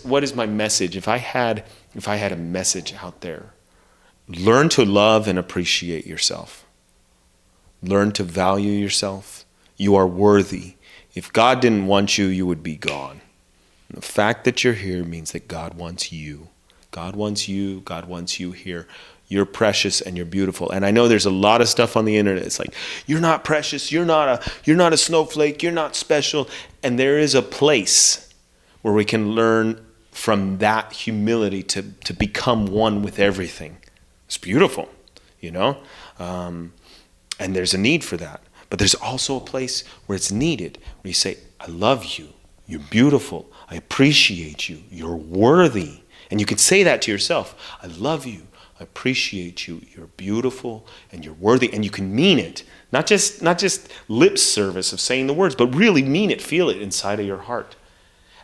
What is my message? If I had a message out there, learn to love and appreciate yourself. Learn to value yourself. You are worthy. If God didn't want you, you would be gone. The fact that you're here means that God wants you. God wants you. God wants you here. You're precious and you're beautiful. And I know there's a lot of stuff on the internet. It's like, you're not precious. You're not a snowflake. You're not special. And there is a place where we can learn from that humility to become one with everything. It's beautiful, you know? And there's a need for that. But there's also a place where it's needed, where you say, I love you. You're beautiful. I appreciate you. You're worthy. And you can say that to yourself. I love you. I appreciate you. You're beautiful and you're worthy. And you can mean it. Not just lip service of saying the words, but really mean it. Feel it inside of your heart.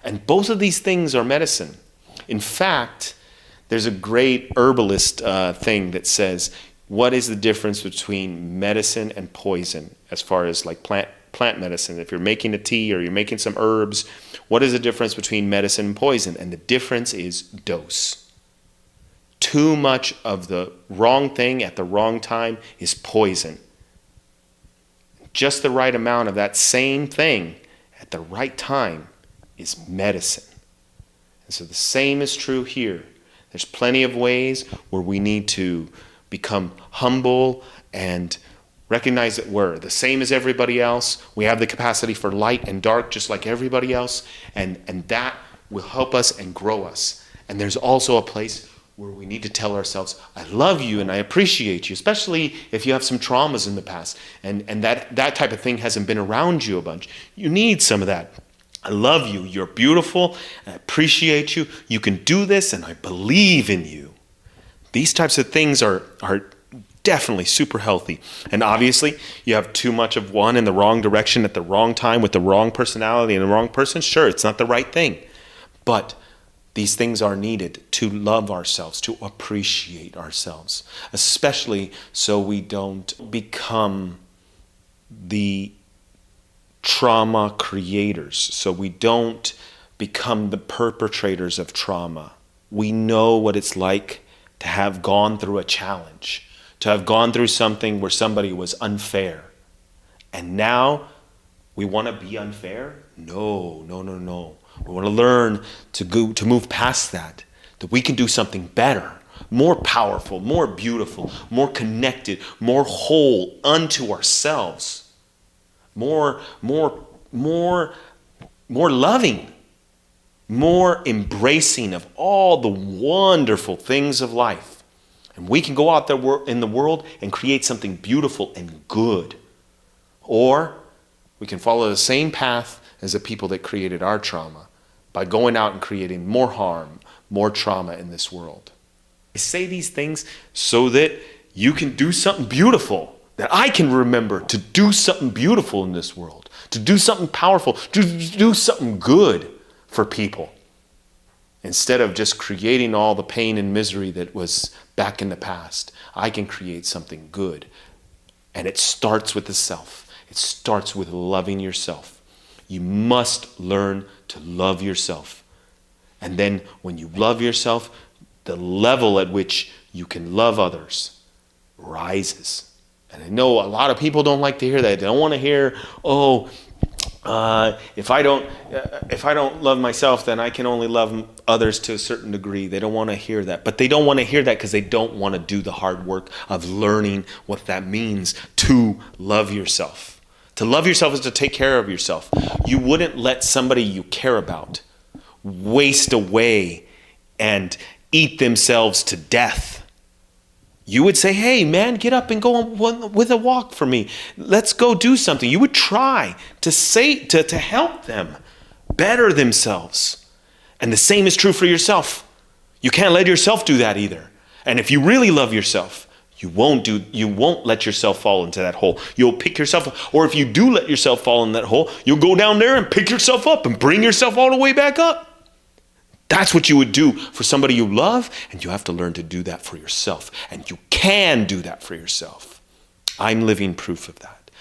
And both of these things are medicine. In fact, there's a great herbalist thing that says, what is the difference between medicine and poison as far as like plant medicine? If you're making a tea or you're making some herbs, what is the difference between medicine and poison? And the difference is dose. Too much of the wrong thing at the wrong time is poison. Just the right amount of that same thing at the right time is medicine. And so the same is true here. There's plenty of ways where we need to become humble and recognize that we're the same as everybody else. We have the capacity for light and dark just like everybody else, and that will help us and grow us. And there's also a place where we need to tell ourselves, I love you and I appreciate you, especially if you have some traumas in the past and that type of thing hasn't been around you a bunch. You need some of that. I love you. You're beautiful. I appreciate you. You can do this and I believe in you. These types of things are definitely super healthy. And obviously, you have too much of one in the wrong direction at the wrong time with the wrong personality and the wrong person. Sure, it's not the right thing. But these things are needed to love ourselves, to appreciate ourselves, especially so we don't become the trauma creators, so we don't become the perpetrators of trauma. We know what it's like to have gone through a challenge, to have gone through something where somebody was unfair. And now we want to be unfair? No. We want to learn to move past that we can do something better, more powerful, more beautiful, more connected, more whole unto ourselves, more loving, more embracing of all the wonderful things of life. And we can go out there in the world and create something beautiful and good. Or we can follow the same path as the people that created our trauma by going out and creating more harm, more trauma in this world. I say these things so that you can do something beautiful, that I can remember to do something beautiful in this world, to do something powerful, to do something good for people, instead of just creating all the pain and misery that was back in the past. I can create something good. And it starts with the self. It starts with loving yourself. You must learn to love yourself. And then when you love yourself, the level at which you can love others rises. And I know a lot of people don't like to hear that. They don't want to hear, if I don't love myself, then I can only love others to a certain degree. They don't want to hear that. But they don't want to hear that because they don't want to do the hard work of learning what that means to love yourself. To love yourself is to take care of yourself. You wouldn't let somebody you care about waste away and eat themselves to death. You would say, hey, man, get up and go on with a walk for me. Let's go do something. You would try to help them better themselves. And the same is true for yourself. You can't let yourself do that either. And if you really love yourself, you won't let yourself fall into that hole. You'll pick yourself up. Or if you do let yourself fall in that hole, you'll go down there and pick yourself up and bring yourself all the way back up. That's what you would do for somebody you love, and you have to learn to do that for yourself. And you can do that for yourself. I'm living proof of that.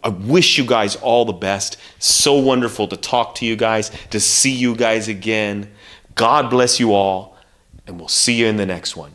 I wish you guys all the best. So wonderful to talk to you guys, to see you guys again. God bless you all, and we'll see you in the next one.